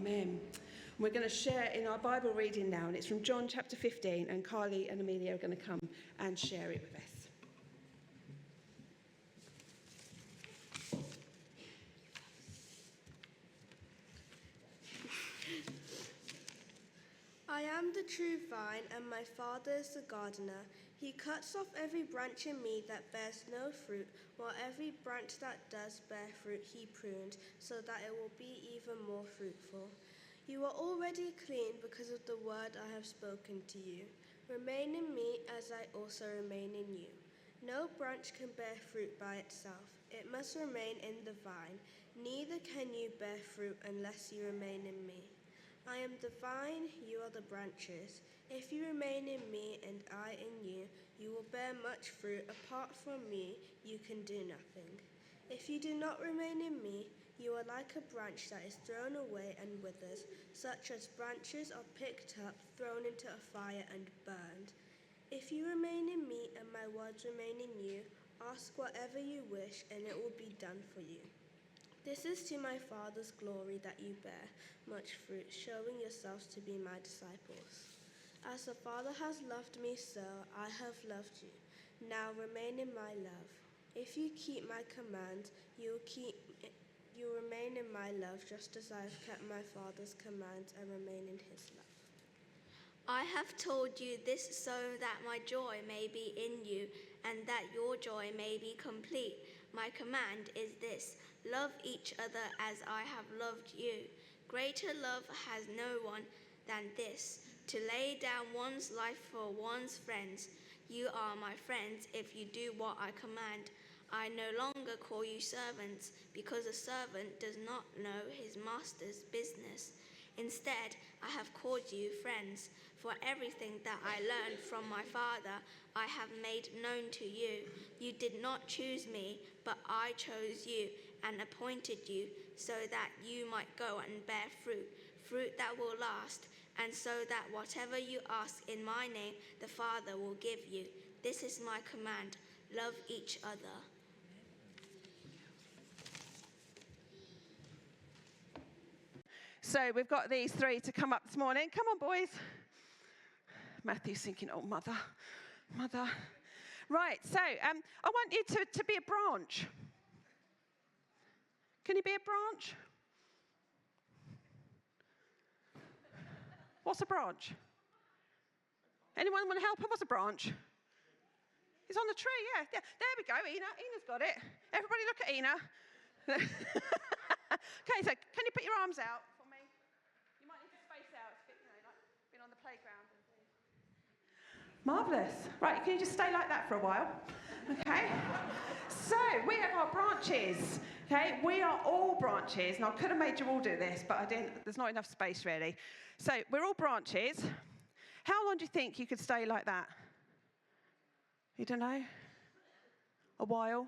Amen. We're going to share in our Bible reading now, and it's from John chapter 15, and Carly and Amelia are going to come and share it with us. I am the true vine, and my Father is the gardener. He cuts off every branch in me that bears no fruit, while every branch that does bear fruit he prunes, so that it will be even more fruitful. You are already clean because of the word I have spoken to you. Remain in me as I also remain in you. No branch can bear fruit by itself. It must remain in the vine. Neither can you bear fruit unless you remain in me. I am the vine, you are the branches. If you remain in me and I in you, you will bear much fruit. Apart from me, you can do nothing. If you do not remain in me, you are like a branch that is thrown away and withers, such as branches are picked up, thrown into a fire and burned. If you remain in me and my words remain in you, ask whatever you wish and it will be done for you. This is to my Father's glory that you bear much fruit, showing yourselves to be my disciples. As the Father has loved me, so I have loved you. Now remain in my love. If you keep my commands, you remain in my love, just as I have kept my Father's commands and remain in his love. I have told you this so that my joy may be in you, and that your joy may be complete. My command is this: love each other as I have loved you. Greater love has no one than this, to lay down one's life for one's friends. You are my friends if you do what I command. I no longer call you servants, because a servant does not know his master's business. Instead, I have called you friends, for everything that I learned from my Father I have made known to you. You did not choose me, but I chose you and appointed you so that you might go and bear fruit, fruit that will last, and so that whatever you ask in my name, the Father will give you. This is my command: love each other. So we've got these three to come up this morning. Come on, boys. Matthew's thinking, oh, mother. Right, so I want you to be a branch. Can you be a branch? What's a branch? Anyone want to help her? What's a branch? It's on the tree, yeah. There we go, Ina. Ina's got it. Everybody look at Ina. Okay, so can you put your arms out for me? You might need to space out. It's a bit, like being on the playground. Marvellous. Right, can you just stay like that for a while? Okay. So we have our branches. Okay, we are all branches. Now I could have made you all do this, but I didn't. There's not enough space really. So we're all branches. How long do you think you could stay like that? You don't know? A while?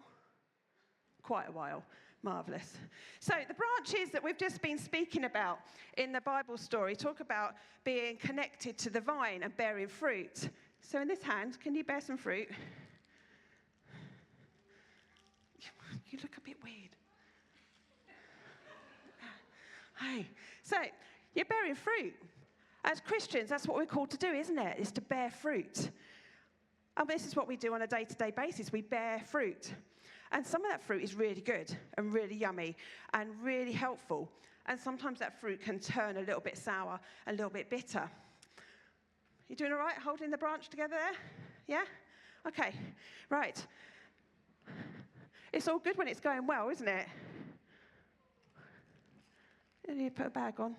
Quite a while. Marvellous. So the branches that we've just been speaking about in the Bible story talk about being connected to the vine and bearing fruit. So in this hand, can you bear some fruit? You look a bit weird. Hey, so you're bearing fruit. As Christians, that's what we're called to do, isn't it? Is to bear fruit. And this is what we do on a day-to-day basis. We bear fruit. And some of that fruit is really good and really yummy and really helpful. And sometimes that fruit can turn a little bit sour, a little bit bitter. You doing all right holding the branch together there? Yeah? Okay, right. It's all good when it's going well, isn't it? You need to put a bag on.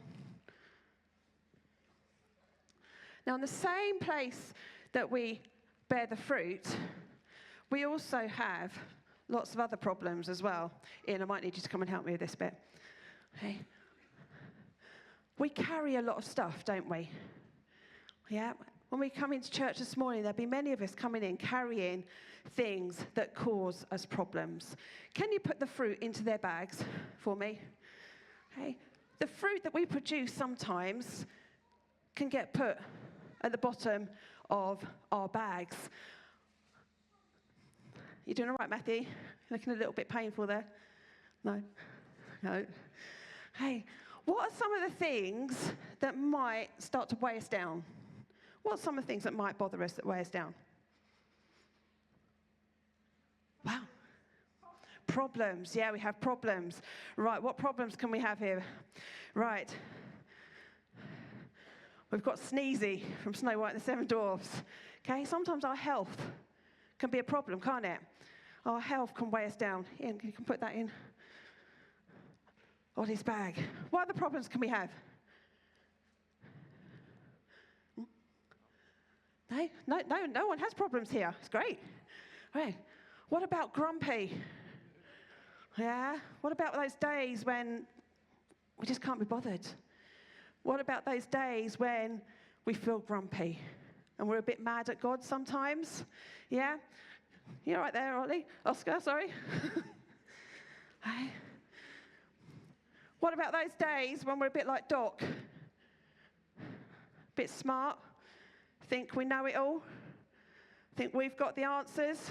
Now, in the same place that we bear the fruit, we also have lots of other problems as well. Ian, I might need you to come and help me with this bit. Okay. We carry a lot of stuff, don't we? Yeah. When we come into church this morning, there'll be many of us coming in carrying things that cause us problems. Can you put the fruit into their bags for me? Okay. The fruit that we produce sometimes can get put at the bottom of our bags. You doing all right, Matthew? Looking a little bit painful there? No. Hey, What are some of the things that might start to weigh us down? What are some of the things that might bother us, that weigh us down? Wow. Problems. Yeah, we have problems. Right, what problems can we have here? Right. We've got Sneezy from Snow White and the Seven Dwarfs. Okay, sometimes our health can be a problem, can't it? Our health can weigh us down. Ian, you can put that in Ollie's bag. What other problems can we have? No one has problems here. It's great. Right. What about grumpy? Yeah? What about those days when we just can't be bothered? What about those days when we feel grumpy and we're a bit mad at God sometimes? Yeah? You're right there, Ollie. Oscar, sorry. Hey. What about those days when we're a bit like Doc? A bit smart? Think we know it all? Think we've got the answers?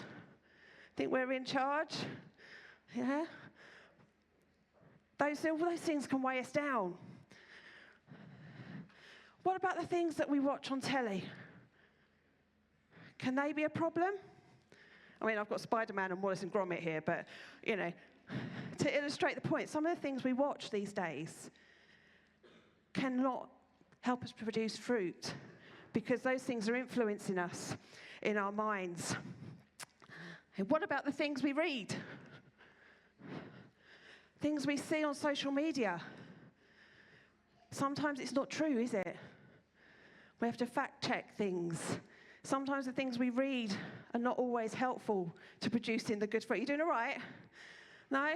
Think we're in charge? Yeah? All those things can weigh us down. What about the things that we watch on telly? Can they be a problem? I mean, I've got Spider-Man and Wallace and Gromit here, but, you know, to illustrate the point, some of the things we watch these days cannot help us produce fruit because those things are influencing us in our minds. And what about the things we read? Things we see on social media. Sometimes it's not true, is it? We have to fact check things. Sometimes the things we read are not always helpful to producing the good fruit. You doing all right? No?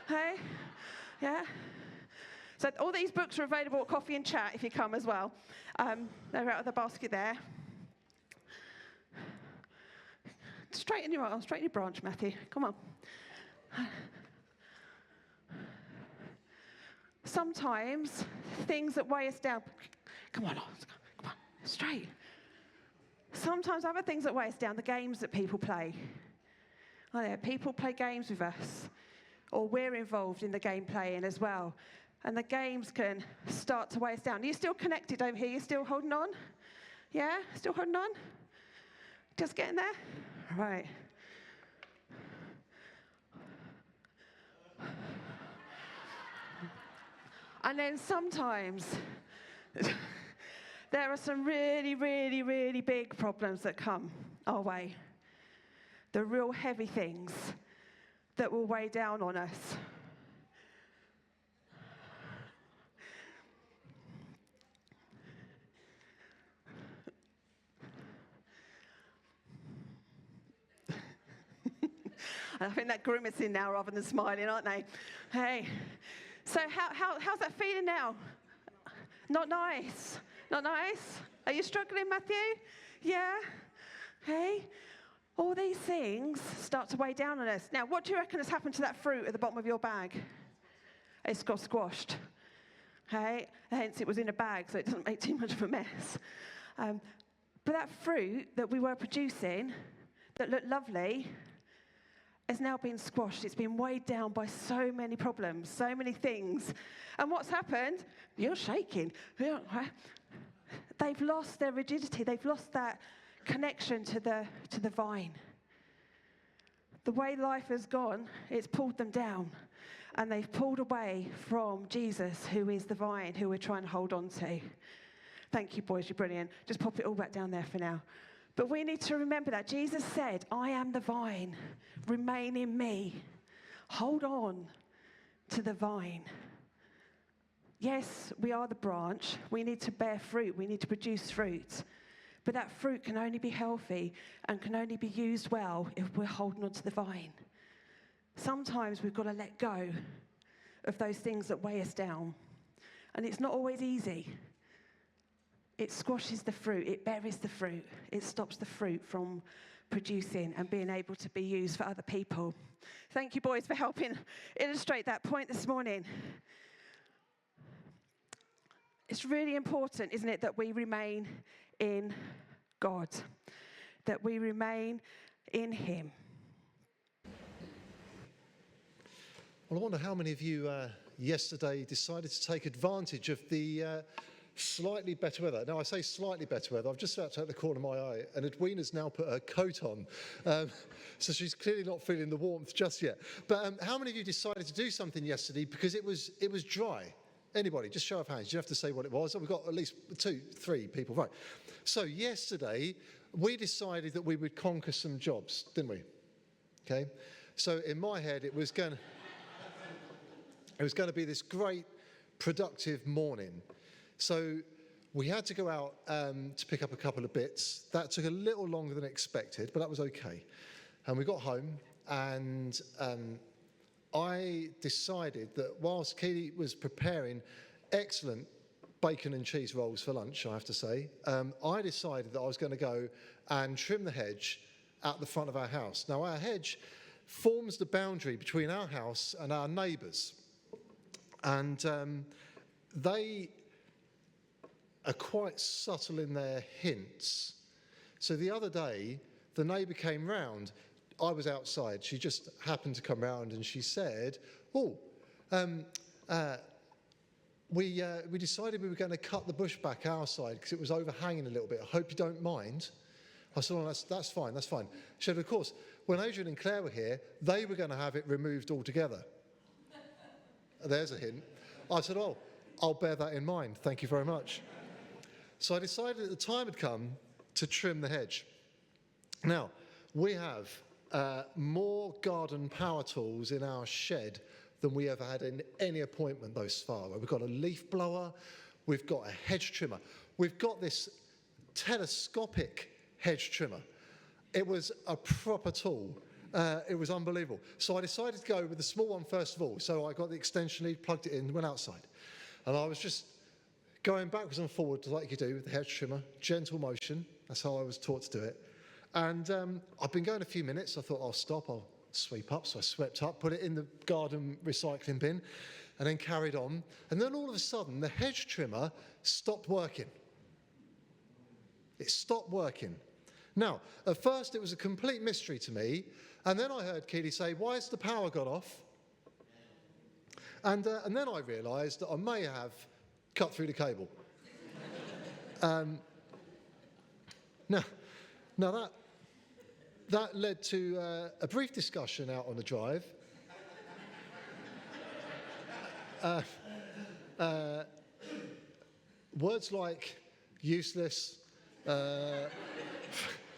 Hey? Yeah? So all these books are available at Coffee and Chat if you come as well. They're out of the basket there. Straighten your branch, Matthew. Come on. Sometimes things that weigh us down. Come on, straight. Sometimes other things that weigh us down, the games that people play. Oh, yeah, people play games with us, or we're involved in the game playing as well. And the games can start to weigh us down. Are you still connected over here? You still holding on? Yeah? Still holding on? Just getting there? Right. And then sometimes there are some really, really, really big problems that come our way. The real heavy things that will weigh down on us. I think they're grimacing now rather than smiling, aren't they? Hey, so how's that feeling now? Not nice. Not nice? Are you struggling, Matthew? Yeah? Hey? All these things start to weigh down on us. Now, what do you reckon has happened to that fruit at the bottom of your bag? It's got squashed. Okay? Hence, it was in a bag, so it doesn't make too much of a mess. But that fruit that we were producing, that looked lovely, has now been squashed. It's been weighed down by so many problems, so many things. And what's happened? You're shaking. They've lost their rigidity. They've lost that connection to the vine. The way life has gone, it's pulled them down. And they've pulled away from Jesus, who is the vine, who we're trying to hold on to. Thank you, boys. You're brilliant. Just pop it all back down there for now. But we need to remember that Jesus said, I am the vine. Remain in me. Hold on to the vine. Yes, we are the branch. We need to bear fruit. We need to produce fruit. But that fruit can only be healthy and can only be used well if we're holding on to the vine. Sometimes we've got to let go of those things that weigh us down. And it's not always easy. It squashes the fruit, it buries the fruit, it stops the fruit from producing and being able to be used for other people. Thank you, boys, for helping illustrate that point this morning. It's really important, isn't it, that we remain in God, that we remain in Him. Well, I wonder how many of you yesterday decided to take advantage of the slightly better weather. Now, I say slightly better weather. I've just about to take the corner of my eye, and Edwina's now put her coat on. So she's clearly not feeling the warmth just yet. But how many of you decided to do something yesterday because it was dry? Anybody? Just show of hands. You have to say what it was. We've got at least 2, 3 people. Right. So yesterday, we decided that we would conquer some jobs, didn't we? Okay. So in my head, it was going to be this great, productive morning. So we had to go out to pick up a couple of bits. That took a little longer than expected, but that was okay. And we got home, and I decided that whilst Katie was preparing excellent bacon and cheese rolls for lunch, I have to say, I decided that I was going to go and trim the hedge at the front of our house. Now, our hedge forms the boundary between our house and our neighbours. And they are quite subtle in their hints. So the other day, the neighbour came round. I was outside. She just happened to come round and she said, we decided we were going to cut the bush back our side because it was overhanging a little bit. I hope you don't mind. I said, oh, that's fine, that's fine. She said, of course, when Adrian and Claire were here, they were going to have it removed altogether. There's a hint. I said, oh, I'll bear that in mind. Thank you very much. So I decided that the time had come to trim the hedge. Now, we have more garden power tools in our shed than we ever had in any appointment thus far. We've got a leaf blower, we've got a hedge trimmer, we've got this telescopic hedge trimmer. It was a proper tool. It was unbelievable. So I decided to go with the small one first of all. So I got the extension lead, plugged it in, went outside. And I was just going backwards and forwards like you do with the hedge trimmer, gentle motion. That's how I was taught to do it. And I've been going a few minutes. I thought, I'll stop, I'll sweep up. So I swept up, put it in the garden recycling bin, and then carried on. And then all of a sudden, the hedge trimmer stopped working. It stopped working. Now, at first, it was a complete mystery to me. And then I heard Keely say, why has the power gone off? And then I realised that I may have cut through the cable. Now that led to a brief discussion out on the drive. Words like useless,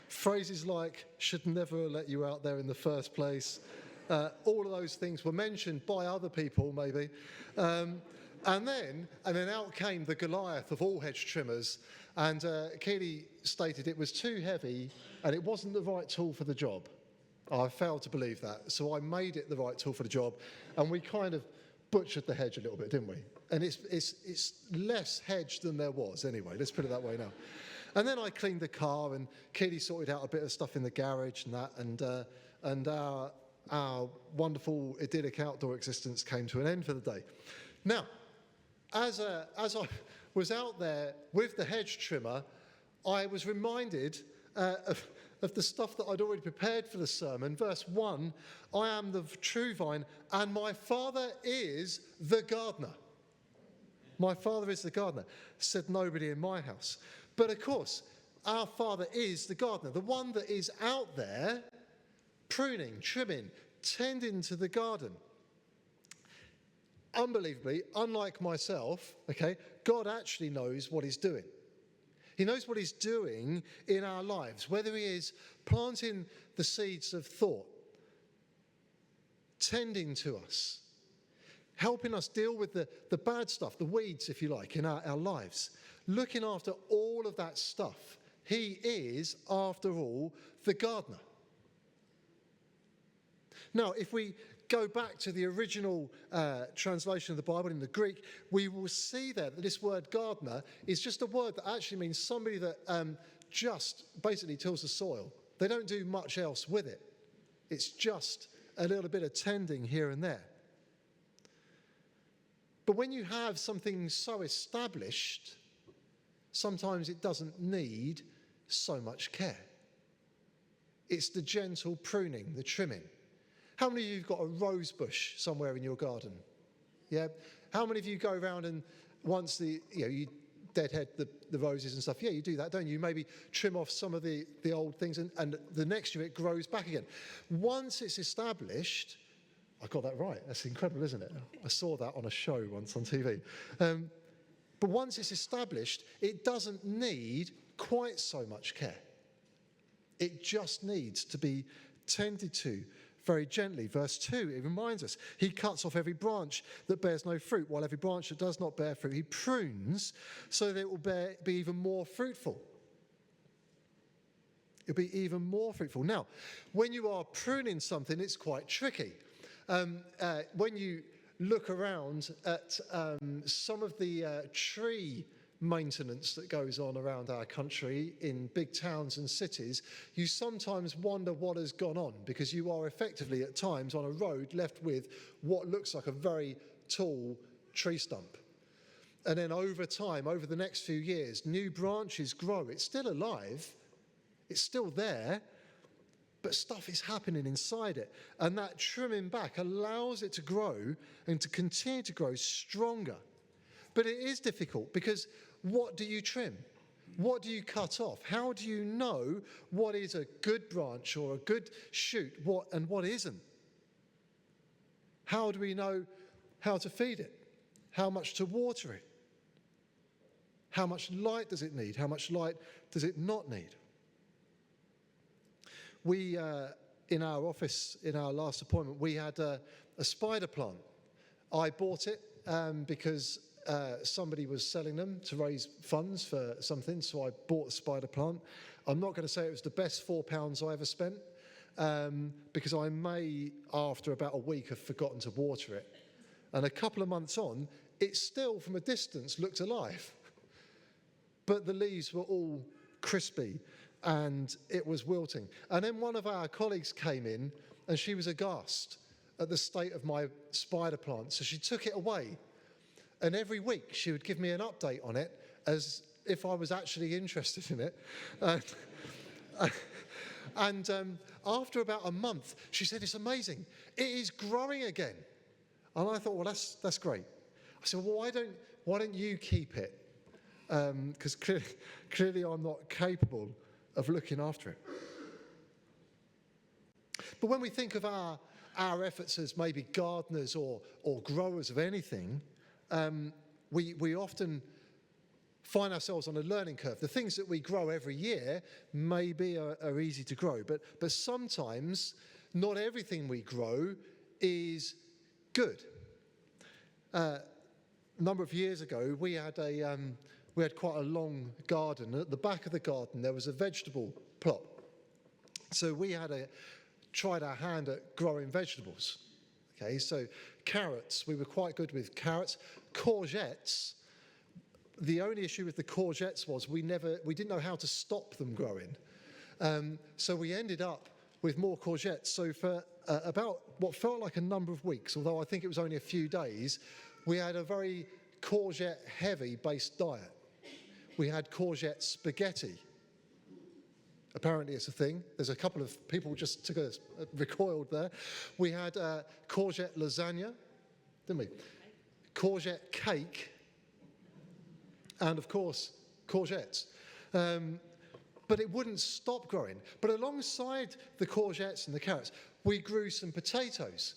phrases like should never have let you out there in the first place. All of those things were mentioned by other people, maybe. And then out came the Goliath of all hedge trimmers. And Keely stated it was too heavy and it wasn't the right tool for the job. I failed to believe that. So I made it the right tool for the job. And we kind of butchered the hedge a little bit, didn't we? And it's less hedge than there was anyway. Let's put it that way now. And then I cleaned the car, and Keely sorted out a bit of stuff in the garage and that, and our wonderful idyllic outdoor existence came to an end for the day. Now, as I was out there with the hedge trimmer, I was reminded of the stuff that I'd already prepared for the sermon. Verse 1, I am the true vine, and my Father is the gardener. My Father is the gardener, said nobody in my house. But of course, our Father is the gardener, the one that is out there pruning, trimming, tending to the garden. Unbelievably, unlike myself, okay, God actually knows what he's doing. He knows what he's doing in our lives, whether he is planting the seeds of thought, tending to us, helping us deal with the bad stuff, the weeds, if you like, in our lives, looking after all of that stuff. He is, after all, the gardener. Now, if we go back to the original translation of the Bible in the Greek, we will see there that this word gardener is just a word that actually means somebody that just basically tills the soil. They don't do much else with it. It's just a little bit of tending here and there. But when you have something so established, sometimes it doesn't need so much care. It's the gentle pruning, the trimming. How many of you have got a rose bush somewhere in your garden? Yeah. How many of you go around and once you deadhead the roses and stuff? Yeah, you do that, don't you? You maybe trim off some of the old things and the next year it grows back again. Once it's established, I got that right. That's incredible, isn't it? I saw that on a show once on TV. But once it's established, it doesn't need quite so much care. It just needs to be tended to very gently. Verse 2, it reminds us, he cuts off every branch that bears no fruit, while every branch that does not bear fruit, he prunes so that it will be even more fruitful. It'll be even more fruitful. Now, when you are pruning something, it's quite tricky. When you look around at some of the tree maintenance that goes on around our country in big towns and cities, you sometimes wonder what has gone on, because you are effectively at times on a road left with what looks like a very tall tree stump. And then over time, over the next few years, new branches grow. It's still alive, it's still there, but stuff is happening inside it. And that trimming back allows it to grow and to continue to grow stronger. But it is difficult, because what do you trim? What do you cut off? How do you know what is a good branch or a good shoot and what isn't? How do we know how to feed it? How much to water it? How much light does it need? How much light does it not need? We, in our office, in our last appointment, we had a spider plant. I bought it because somebody was selling them to raise funds for something, so I bought a spider plant. I'm not going to say it was the best £4 I ever spent, because I may, after about a week, have forgotten to water it. And a couple of months on, it still, from a distance, looked alive. But the leaves were all crispy, and it was wilting. And then one of our colleagues came in, and she was aghast at the state of my spider plant, so she took it away. And every week she would give me an update on it as if I was actually interested in it. And after about a month, she said, "It's amazing. It is growing again." And I thought, well, that's great. I said, well, why don't you keep it? Because clearly I'm not capable of looking after it. But when we think of our efforts as maybe gardeners or growers of anything, we often find ourselves on a learning curve. The things that we grow every year maybe are easy to grow, but sometimes not everything we grow is good. A number of years ago, we had quite a long garden. At the back of the garden, there was a vegetable plot. So we tried our hand at growing vegetables. Okay, so carrots, we were quite good with carrots. Courgettes, the only issue with the courgettes was we didn't know how to stop them growing. So we ended up with more courgettes. So for about what felt like a number of weeks, although I think it was only a few days, we had a very courgette-heavy based diet. We had courgette spaghetti. Apparently it's a thing. There's a couple of people just recoiled there. We had courgette lasagna, didn't we? Courgette cake, and of course, courgettes. But it wouldn't stop growing. But alongside the courgettes and the carrots, we grew some potatoes.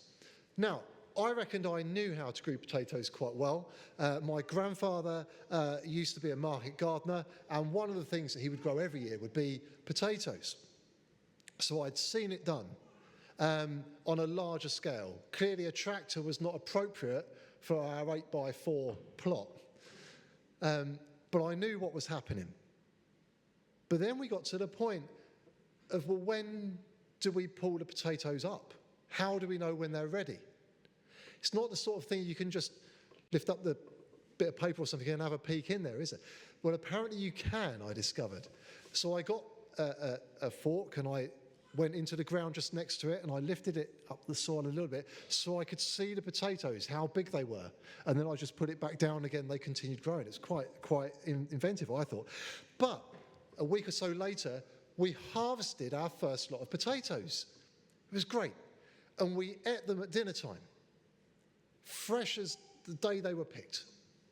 Now, I reckoned I knew how to grow potatoes quite well. My grandfather used to be a market gardener, and one of the things that he would grow every year would be potatoes. So I'd seen it done on a larger scale. Clearly a tractor was not appropriate for our 8x4 plot, but I knew what was happening. But then we got to the point of, well, when do we pull the potatoes up? How do we know when they're ready? It's not the sort of thing you can just lift up the bit of paper or something and have a peek in there, is it? Well, apparently you can, I discovered. So I got a fork and I went into the ground just next to it and I lifted it up the soil a little bit so I could see the potatoes, how big they were. And then I just put it back down again, they continued growing. It's quite inventive, I thought. But a week or so later, we harvested our first lot of potatoes. It was great. And we ate them at dinner time. Fresh as the day they were picked,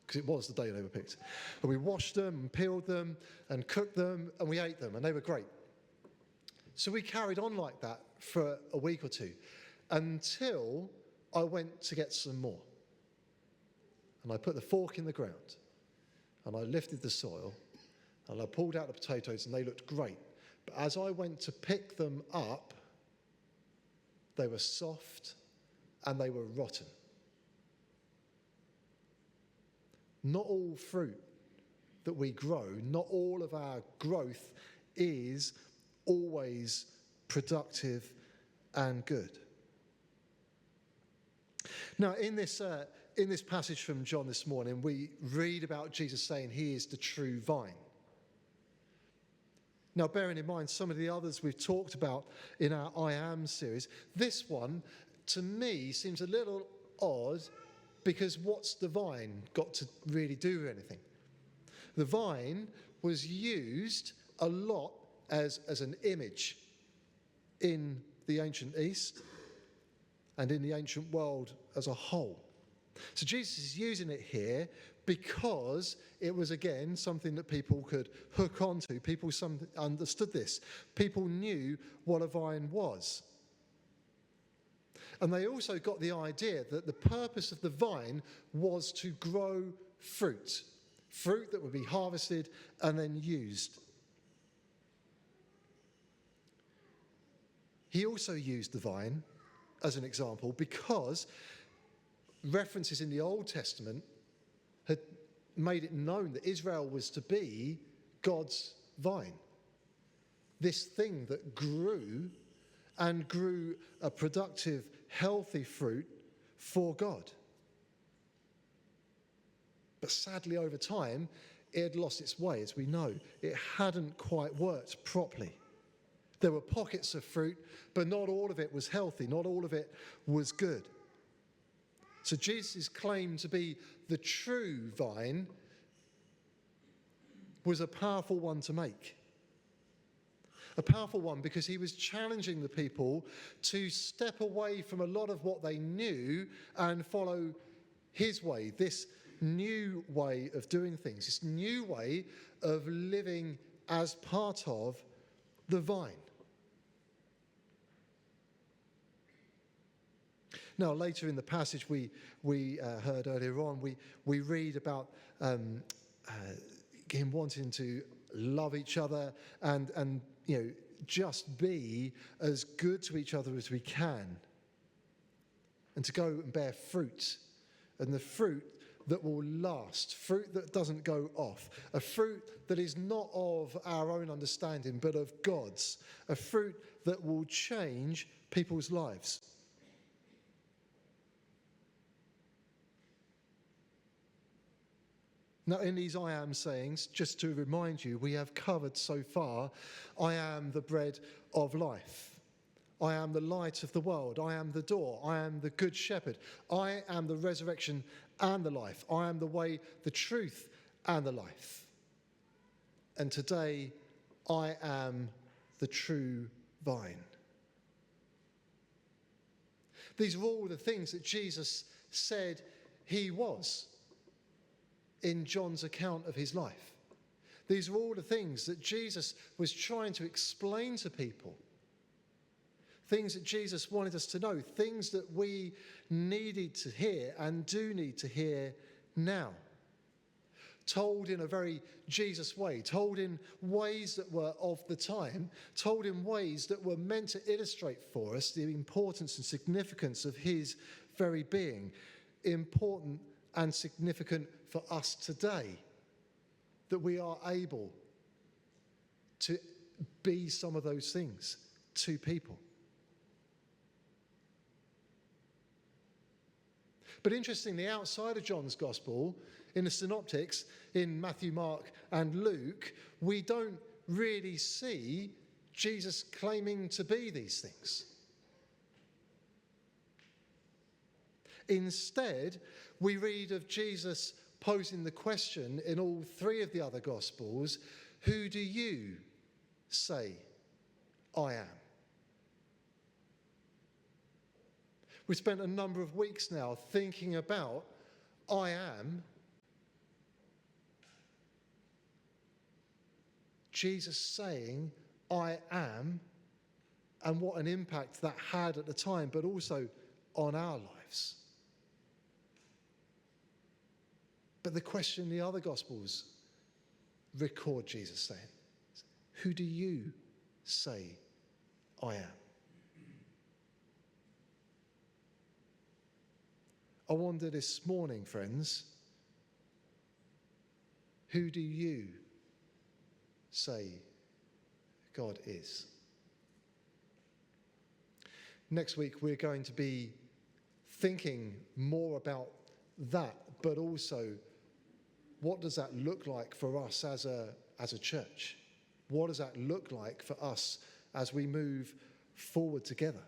because it was the day they were picked. And we washed them and peeled them and cooked them and we ate them, and they were great. So we carried on like that for a week or two until I went to get some more. And I put the fork in the ground and I lifted the soil and I pulled out the potatoes and they looked great. But as I went to pick them up, they were soft and they were rotten. Not all fruit that we grow, not all of our growth is always productive and good. Now, in this passage from John this morning, we read about Jesus saying he is the true vine. Now, bearing in mind some of the others we've talked about in our I Am series, this one, to me, seems a little odd because what's the vine got to really do with anything? The vine was used a lot as an image in the ancient East and in the ancient world as a whole. So Jesus is using it here because it was, again, something that people could hook onto. People understood this. People knew what a vine was. And they also got the idea that the purpose of the vine was to grow fruit that would be harvested and then used. He also used the vine as an example because references in the Old Testament had made it known that Israel was to be God's vine. This thing that grew and grew a productive, healthy fruit for God. But sadly, over time, it had lost its way, as we know. It hadn't quite worked properly. There were pockets of fruit, but not all of it was healthy. Not all of it was good. So Jesus' claim to be the true vine was a powerful one to make. A powerful one because he was challenging the people to step away from a lot of what they knew and follow his way, this new way of doing things, this new way of living as part of the vine. Now, later in the passage we heard earlier on, we read about him wanting to love each other and just be as good to each other as we can, and to go and bear fruit, and the fruit that will last, fruit that doesn't go off, a fruit that is not of our own understanding but of God's, a fruit that will change people's lives. Now, in these I am sayings, just to remind you, we have covered so far, I am the bread of life. I am the light of the world. I am the door. I am the good shepherd. I am the resurrection and the life. I am the way, the truth, and the life. And today, I am the true vine. These are all the things that Jesus said he was in John's account of his life. These are all the things that Jesus was trying to explain to people. Things that Jesus wanted us to know, things that we needed to hear and do need to hear now. Told in a very Jesus way, told in ways that were of the time, told in ways that were meant to illustrate for us the importance and significance of his very being. Important and significant for us today, that we are able to be some of those things to people. But interestingly, outside of John's Gospel, in the Synoptics, in Matthew, Mark, and Luke, we don't really see Jesus claiming to be these things. Instead, we read of Jesus posing the question in all three of the other Gospels, who do you say I am? We've spent a number of weeks now thinking about I am, Jesus saying, I am, and what an impact that had at the time, but also on our lives. But the question the other Gospels record Jesus saying, who do you say I am? I wonder this morning, friends, who do you say God is? Next week, we're going to be thinking more about that, but also what does that look like for us as a church? What does that look like for us as we move forward together?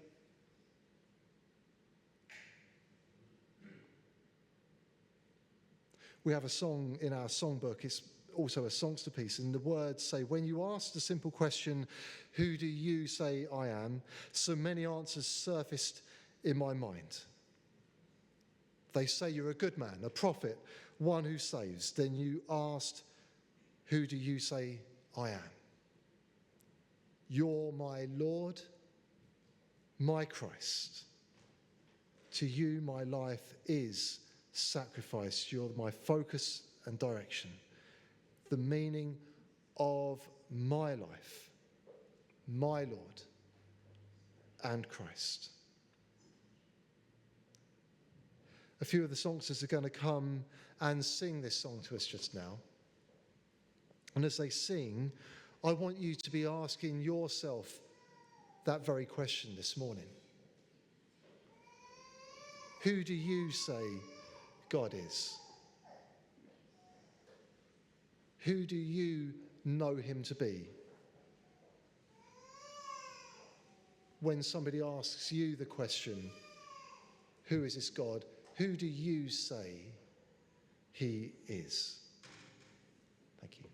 We have a song in our songbook. It's also a songster piece, and the words say, when you ask the simple question, who do you say I am? So many answers surfaced in my mind. They say you're a good man, a prophet, one who saves. Then you asked, who do you say I am? You're my Lord, my Christ. To you my life is sacrifice. You're my focus and direction. The meaning of my life, my Lord and Christ. A few of the songsters are going to come and sing this song to us just now. And as they sing, I want you to be asking yourself that very question this morning. Who do you say God is? Who do you know him to be? When somebody asks you the question, who is this God? Who do you say he is? Thank you.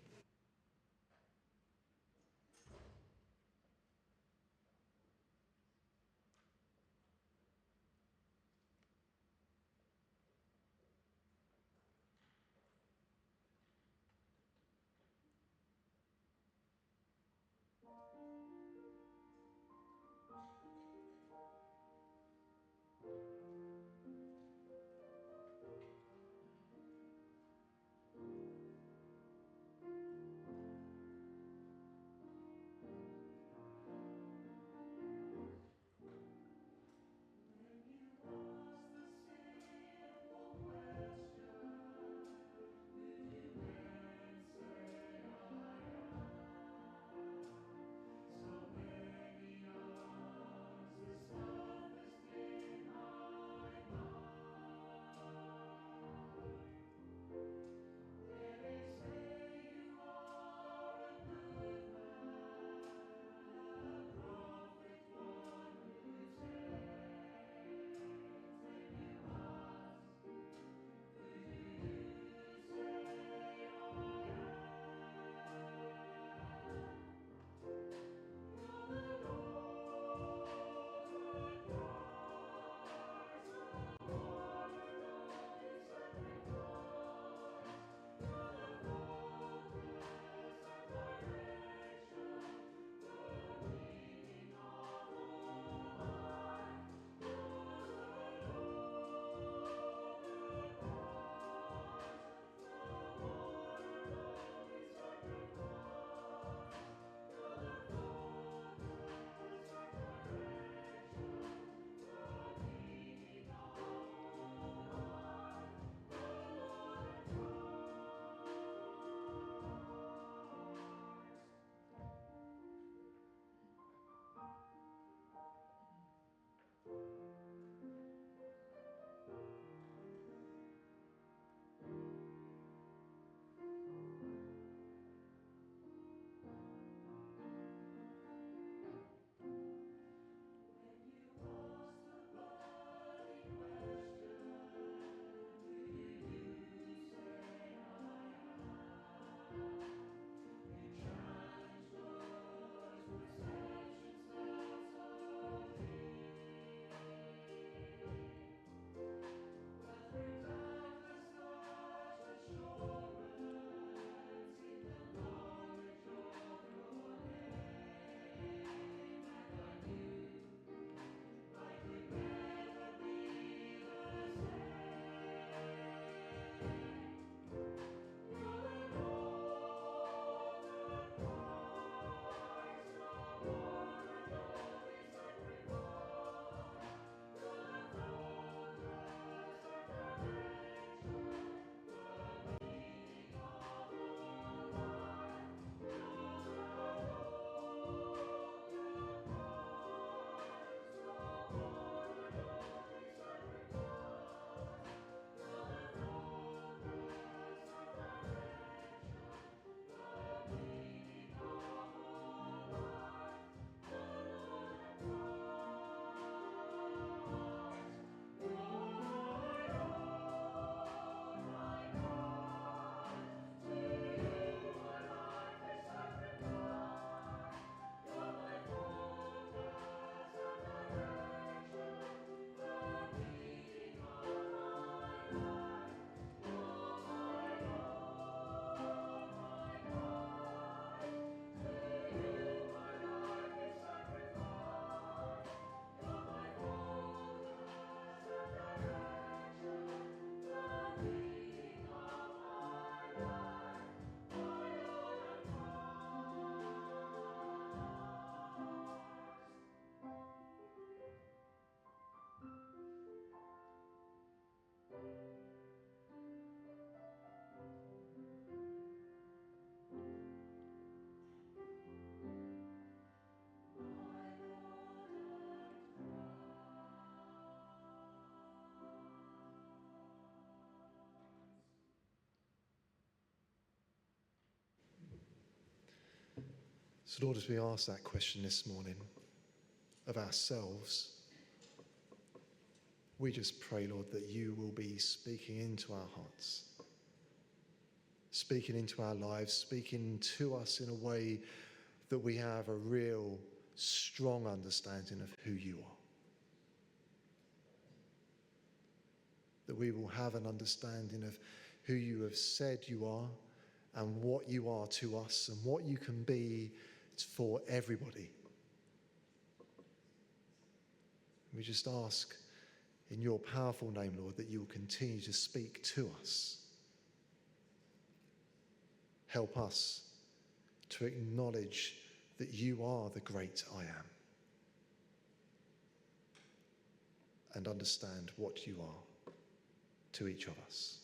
So Lord, as we ask that question this morning of ourselves, we just pray, Lord, that you will be speaking into our hearts, speaking into our lives, speaking to us in a way that we have a real strong understanding of who you are. That we will have an understanding of who you have said you are and what you are to us and what you can be for everybody. We just ask in your powerful name, Lord, that you will continue to speak to us. Help us to acknowledge that you are the great I am and understand what you are to each of us.